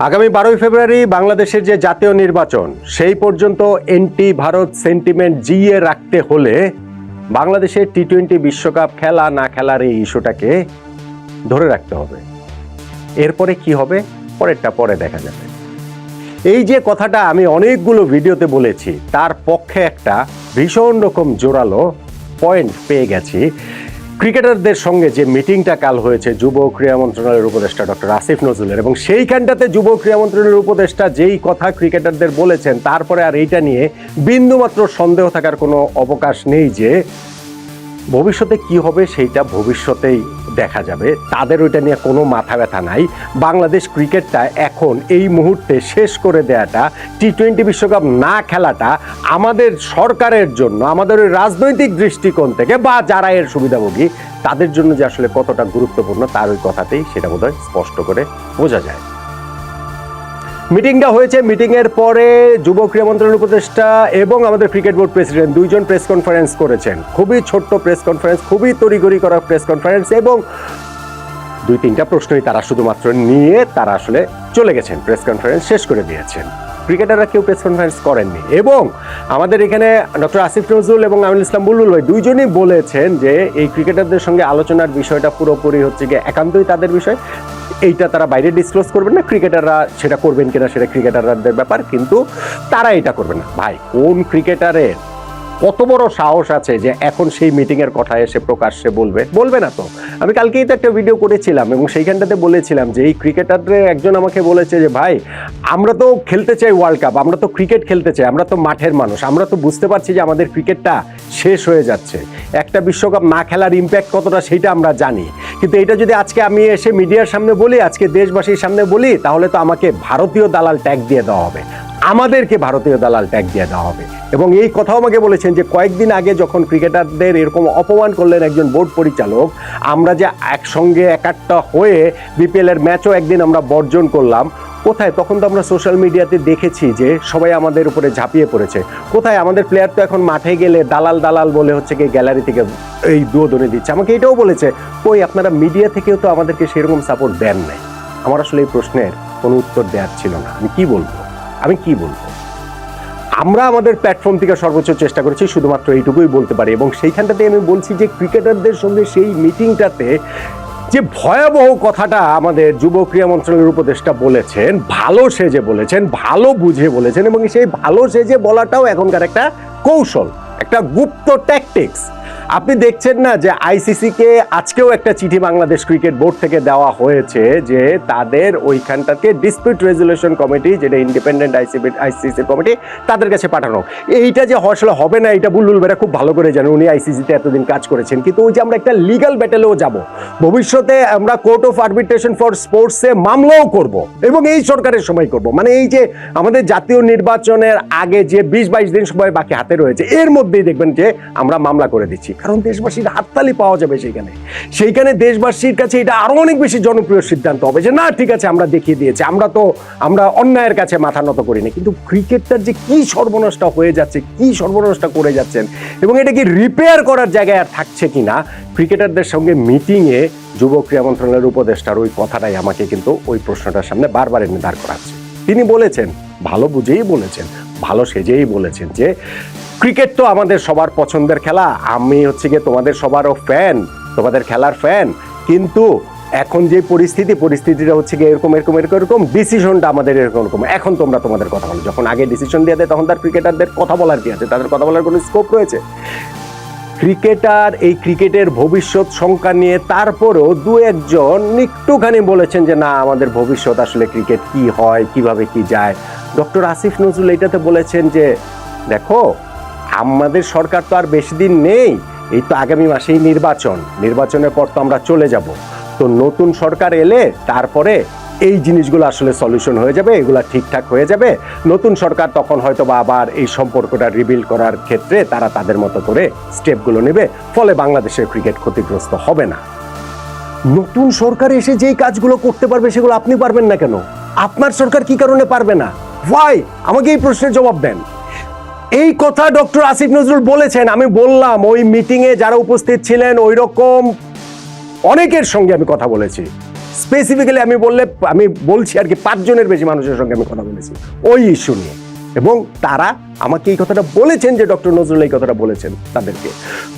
আগামী 12ই ফেব্রুয়ারি বাংলাদেশের যে জাতীয় নির্বাচন, সেই পর্যন্ত এন্টি ভারত সেন্টিমেন্ট জিইয়ে রাখতে হলে বাংলাদেশের টি-20 বিশ্বকাপ খেলা না খেলার এই ইস্যুটাকে ধরে রাখতে হবে। এরপরে কি হবে পরেরটা পরে দেখা যাবে। এই যে কথাটা আমি অনেকগুলো ভিডিওতে বলেছি, তার পক্ষে একটা ভীষণ রকম জোরালো পয়েন্ট পেয়ে গেছি। ক্রিকেটারদের সঙ্গে যে মিটিংটা কাল হয়েছে যুব ক্রীড়া মন্ত্রণালয়ের উপদেষ্টা ডক্টর আসিফ নজরুলের, এবং সেইখানটাতে যুব ক্রীড়া মন্ত্রণালয়ের উপদেষ্টা যেই কথা ক্রিকেটারদের বলেছেন, তারপরে আর এইটা নিয়ে বিন্দুমাত্র সন্দেহ থাকার কোনো অবকাশ নেই যে ভবিষ্যতে কি হবে সেইটা ভবিষ্যতেই দেখা যাবে। তাদের ওইটা নিয়ে কোনো মাথা ব্যথা নাই। বাংলাদেশ ক্রিকেটটা এখন এই মুহূর্তে শেষ করে দেওয়াটা, টি-20 বিশ্বকাপ না খেলাটা আমাদের সরকারের জন্য, আমাদের ওই রাজনৈতিক দৃষ্টিকোণ থেকে বা যারা এর সুবিধাভোগী তাদের জন্য যে আসলে কতটা গুরুত্বপূর্ণ তার ওই কথাতেই সেটা বোধহয় স্পষ্ট করে বোঝা যায়। মিটিংটা হয়েছে, মিটিংয়ের পরে যুব ক্রীড়া মন্ত্রণালয়ের উপদেষ্টা এবং আমাদের ক্রিকেট বোর্ড প্রেসিডেন্ট দুইজন প্রেস কনফারেন্স করেছেন। খুবই ছোট্ট প্রেস কনফারেন্স, খুবই তড়িঘড়ি করা প্রেস কনফারেন্স, এবং 2-3টা প্রশ্নই তারা শুধুমাত্র নিয়ে তারা আসলে চলে গেছেন, প্রেস কনফারেন্স শেষ করে দিয়েছেন। ক্রিকেটাররা কেউ প্রেস কনফারেন্স করেননি। এবং আমাদের এখানে ডক্টর আসিফ নজরুল এবং আমিনুল ইসলাম বুলবুল ভাই দুইজনই বলেছেন যে এই ক্রিকেটারদের সঙ্গে আলোচনার বিষয়টা পুরোপুরি হচ্ছে গিয়ে একান্তই তাদের বিষয়, এইটা তারা বাইরে ডিসক্লোজ করবেন না। ক্রিকেটাররা সেটা করবেন কিনা সেটা ক্রিকেটারদের ব্যাপার, কিন্তু তারা এটা করবে না। ভাই, কোন ক্রিকেটারের কত বড় সাহস আছে যে এখন সেই মিটিংয়ের কথা এসে প্রকাশ্যে বলবে না তো। আমি কালকেই তো একটা ভিডিও করেছিলাম এবং সেইখানটাতে বলেছিলাম যে এই ক্রিকেটারদের একজন আমাকে বলেছে যে ভাই, আমরা তো খেলতে চাই ওয়ার্ল্ড কাপ, আমরা তো ক্রিকেট খেলতে চাই, আমরা তো মাঠের মানুষ, আমরা তো বুঝতে পারছি যে আমাদের ক্রিকেটটা শেষ হয়ে যাচ্ছে, একটা বিশ্বকাপ না খেলার ইম্প্যাক্ট কতটা সেইটা আমরা জানি, কিন্তু এটা যদি আজকে আমি এসে মিডিয়ার সামনে বলি, আজকে দেশবাসীর সামনে বলি, তাহলে তো আমাকে ভারতীয় দালাল ট্যাগ দিয়ে দেওয়া হবে, আমাদেরকে ভারতীয় দালাল ট্যাগ দিয়ে দেওয়া হবে। এবং এই কথাও আমাকে বলেছেন যে কয়েকদিন আগে যখন ক্রিকেটারদের এরকম অপমান করলেন একজন বোর্ড পরিচালক, আমরা যে একসঙ্গে একাট্টা হয়ে বিপিএল এর ম্যাচও একদিন আমরা বর্জন করলাম, কোথায়? তখন তো আমরা সোশ্যাল মিডিয়াতে দেখেছি যে সবাই আমাদের উপরে ঝাঁপিয়ে পড়েছে। কোথায়? আমাদের প্লেয়ার তো এখন মাঠে গেলে দালাল বলে হচ্ছে কি গ্যালারি থেকে এই দুধনে দিচ্ছে। আমাকে এটাও বলেছে, কই আপনারা মিডিয়া থেকেও তো আমাদেরকে সেরকম সাপোর্ট দেন নাই। আমার আসলে এই প্রশ্নের কোনো উত্তর দেওয়ার ছিল না। আমি কি বলবো? আমরা আমাদের প্ল্যাটফর্ম থেকে সর্বোচ্চ চেষ্টা করেছি, শুধুমাত্র এইটুকুই বলতে পারি। এবং সেইখানটাতে আমি বলছি যে ক্রিকেটারদের সঙ্গে সেই মিটিংটাতে যে ভয়াবহ কথাটা আমাদের যুব ক্রীড়া মন্ত্রণালয়ের উপদেষ্টা বলেছেন, ভালো সেজে বলেছেন, ভালো বুঝে বলেছেন, এবং সেই ভালো সেজে বলাটাও এখনকার একটা কৌশল, একটা গুপ্ত ট্যাকটিক্স। আপনি দেখছেন না যে আইসিসিকে আজকেও একটা চিঠি বাংলাদেশ ক্রিকেট বোর্ড থেকে দেওয়া হয়েছে যে তাদের ওইখানটাকে ডিসপিউট রেজুলেশন কমিটি, যেটা ইন্ডিপেন্ডেন্ট আইসিসি কমিটি, তাদের কাছে পাঠানো। এইটা যে আসলে হবে না এটা বুলবুল ভাইরা খুব ভালো করে জানেন, উনি আইসিসিতে এতদিন কাজ করেছেন। কিন্তু ওই যে আমরা একটা লিগাল ব্যাটেলেও যাব, ভবিষ্যতে আমরা কোর্ট অফ আরবিট্রেশন ফর স্পোর্টসে মামলাও করব, এবং এই সরকারের সময় করব। মানে এই যে আমাদের জাতীয় নির্বাচনের আগে যে 20-22 দিন সময় বাকি হাতে রয়েছে, এর মধ্যেই দেখবেন যে আমরা মামলা করে দিচ্ছি, কারণ দেশবাসীর হাততালি পাওয়া যাবে সেইখানে দেশবাসীর কাছে এটা আরো অনেক বেশি জনপ্রিয় সিদ্ধান্ত হবে যে না, ঠিক আছে, আমরা দেখিয়ে দিয়েছি, আমরা অন্যায়ের কাছে মাথা নত করিনি। কিন্তু ক্রিকেটটার যে কি সর্বনষ্ট হয়ে যাচ্ছে, কি সর্বনষ্ট করে যাচ্ছেন, এবং এটা কি রিপেয়ার করার জায়গায় আর থাকছে কিনা, ক্রিকেটারদের সঙ্গে মিটিংয়ে যুব ক্রীড়া মন্ত্রণালয়ের উপদেষ্টার ওই কথাটাই আমাকে কিন্তু ওই প্রশ্নটার সামনে বারবার এনে দাঁড় করাচ্ছে। তিনি বলেছেন, ভালো বুঝেই বলেছেন, ভালো সেজেই বলেছেন যে ক্রিকেট তো আমাদের সবার পছন্দের খেলা, আমি হচ্ছে গিয়ে তোমাদের সবারও ফ্যান, তোমাদের খেলার ফ্যান, কিন্তু এখন যে পরিস্থিতিটা হচ্ছে গিয়ে এরকম ডিসিশনটা আমাদের এরকম, এখন তোমরা তোমাদের কথা বলো। যখন আগে ডিসিশন দিয়ে দেয় তখন তার ক্রিকেটারদের কথা বলার কি আছে? তাদের কথা বলার কোনো স্কোপ রয়েছে? ক্রিকেটার এই ক্রিকেটের ভবিষ্যৎ সংখ্যা নিয়ে তারপরেও 2-1 একটুখানি বলেছেন যে না, আমাদের ভবিষ্যৎ আসলে ক্রিকেট কি হয়, কিভাবে কি যায়। ডক্টর আসিফ নজরুল এটাতে বলেছেন যে দেখো, আমাদের সরকার তো আর বেশি দিন নেই, এই তো আগামী মাসেই নির্বাচনের পর তো আমরা চলে যাব, তো নতুন সরকার এলে তারপরে এই জিনিসগুলো আসলে সলিউশন হয়ে যাবে, এগুলা ঠিকঠাক হয়ে যাবে। নতুন সরকার তখন হয়তো বা আবার এই সম্পর্কটা রিবিল্ড করার ক্ষেত্রে তারা তাদের মতো করে স্টেপগুলো নেবে, ফলে বাংলাদেশের ক্রিকেট ক্ষতিগ্রস্ত হবে না। নতুন সরকার এসে যেই কাজগুলো করতে পারবে সেগুলো আপনি পারবেন না কেন? আপনার সরকার কি কারণে পারবে না? ভাই, আমাকে এই প্রশ্নের জবাব দেন। এই কথা ডক্টর আসিফ নজরুল বলেছেন। আমি বললাম ওই মিটিংয়ে যারা উপস্থিত ছিলেন ওই রকম অনেকের সঙ্গে আমি কথা বলেছি, স্পেসিফিক্যালি আমি বলছি আর কি 5 জনের বেশি মানুষের সঙ্গে আমি কথা বলেছি ওই ইস্যু নিয়ে, এবং তারা আমাকে এই কথাটা বলেছেন যে ডক্টর নজরুল এই কথাটা বলেছেন তাদেরকে।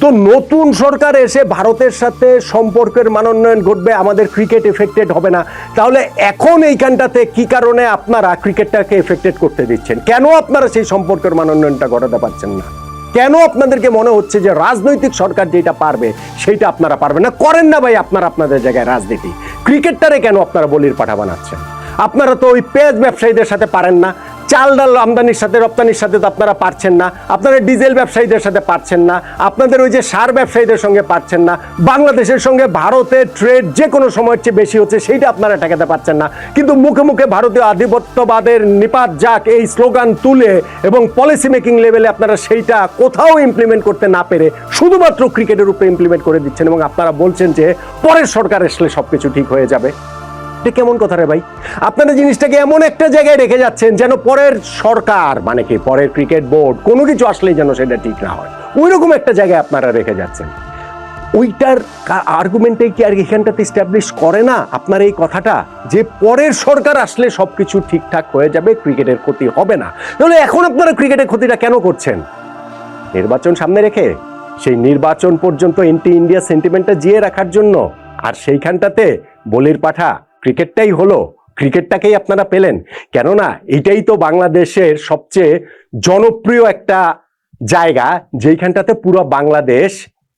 তো নতুন সরকার এসে ভারতের সাথে সম্পর্কের মানোন্নয়ন ঘটবে, আমাদের ক্রিকেট এফেক্টেড হবে না, তাহলে এখন এইখানটাতে কি কারণে আপনারা ক্রিকেটটাকে এফেক্টেড করতে দিচ্ছেন? কেন আপনারা সেই সম্পর্কের মানোন্নয়নটা ঘটাতে পারছেন না? কেন আপনাদেরকে মনে হচ্ছে যে রাজনৈতিক সরকার যেটা পারবে সেইটা আপনারা পারবেন না? করেন না ভাই আপনারা আপনাদের জায়গায় রাজনীতি। ক্রিকেটটারে কেন আপনারা বলির পাঠা বানাচ্ছেন? আপনারা তো ওই পেঁয়াজ ব্যবসায়ীদের সাথে পারেন না, চাল ডাল আমদানির সাথে রপ্তানির সাথে তো আপনারা পারছেন না, আপনারা ডিজেল ব্যবসায়ীদের সাথে পারছেন না, আপনাদের ওই যে সার ব্যবসায়ীদের সঙ্গে পারছেন না, বাংলাদেশের সঙ্গে ভারতের ট্রেড যে কোনো সময়ের চেয়ে বেশি হচ্ছে সেইটা আপনারা ঠেকাতে পারছেন না। কিন্তু মুখে মুখে ভারতীয় আধিপত্যবাদের নিপাত যাক এই স্লোগান তুলে এবং পলিসি মেকিং লেভেলে আপনারা সেইটা কোথাও ইমপ্লিমেন্ট করতে না পেরে শুধুমাত্র ক্রিকেটের উপরে ইমপ্লিমেন্ট করে দিচ্ছেন, এবং আপনারা বলছেন যে পরের সরকার আসলে সবকিছু ঠিক হয়ে যাবে। কেমন কথা রে ভাই? আপনারা জিনিসটাকে এমন একটা জায়গায় রেখে যাচ্ছেন যেন পরের সরকার মানে কি পরের ক্রিকেট বোর্ড কোনো কিছু আসলেই যেন সেটা ঠিক না হয়, ওই রকম একটা জায়গায় আপনারা রেখে যাচ্ছেন। ওইটার আর্গুমেন্টে কি আর এখানটাতে এস্টাবলিশ করে না আপনার এই কথাটা যে পরের সরকার আসলে সবকিছু ঠিকঠাক হয়ে যাবে, ক্রিকেটের ক্ষতি হবে না? তাহলে এখন আপনারা ক্রিকেটের ক্ষতিটা কেন করছেন? নির্বাচন সামনে রেখে সেই নির্বাচন পর্যন্ত এন্টি ইন্ডিয়া সেন্টিমেন্টটা জিয়ে রাখার জন্য, আর সেইখানটাতে বলির পাঠা ক্রিকেটটাই হলো, ক্রিকেটটাকেই আপনারা পেলেন। কেননা এটাই তো বাংলাদেশের সবচেয়ে জনপ্রিয় একটা জায়গা যেইখানটাতে পুরো বাংলাদেশ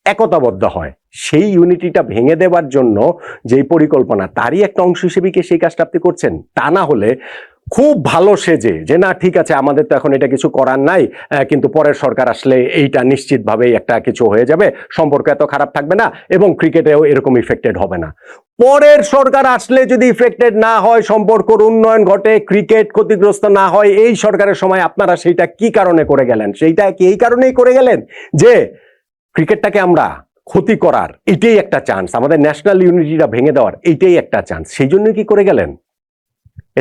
একতাবদ্ধ হয়। সেই ইউনিটিটা ভেঙে দেওয়ার জন্য যেই পরিকল্পনা তারই একটা অংশ হিসেবে কি সেই কাজটা আপনি করছেন? তা না হলে খুব ভালো সেজে যে না ঠিক আছে আমাদের তো এখন এটা কিছু করার নাই, কিন্তু পরের সরকার আসলে এইটা নিশ্চিতভাবেই একটা কিছু হয়ে যাবে, সম্পর্ক এত খারাপ থাকবে না এবং ক্রিকেটেও এরকম ইফেক্টেড হবে না। পরের সরকার আসলে যদি ইফেক্টেড না হয়, সম্পর্কের উন্নয়ন ঘটে, ক্রিকেট ক্ষতিগ্রস্ত না হয়, এই সরকারের সময় আপনারা সেইটা কি কারণে করে গেলেন? সেইটা কি এই কারণেই করে গেলেন যে ক্রিকেটটাকে আমরা ক্ষতি করার এটাই একটা চান্স, আমাদের ন্যাশনাল ইউনিটিটা ভেঙে দেওয়ার এইটাই একটা চান্স, সেই জন্যই কি করে গেলেন?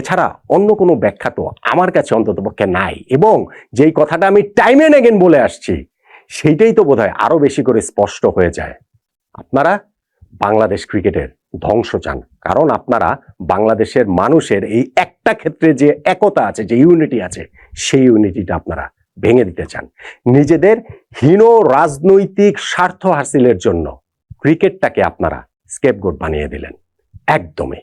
এছাড়া অন্য কোনো ব্যাখ্যা তো আমার কাছে অন্তত পক্ষে নাই। এবং যেই কথাটা আমি টাইম এন্ড এগেন বলে আসছি সেইটাই তো বোধহয় আরো বেশি করে স্পষ্ট হয়ে যায়। আপনারা বাংলাদেশ ক্রিকেটের ধ্বংস চান, কারণ আপনারা বাংলাদেশের মানুষের এই একটা ক্ষেত্রে যে একতা আছে, যে ইউনিটি আছে, সেই ইউনিটিটা আপনারা ভেঙে দিতে চান নিজেদের হীন রাজনৈতিক স্বার্থ হাসিলের জন্য। ক্রিকেটটাকে আপনারা স্কেপগোট বানিয়ে দিলেন একদমই।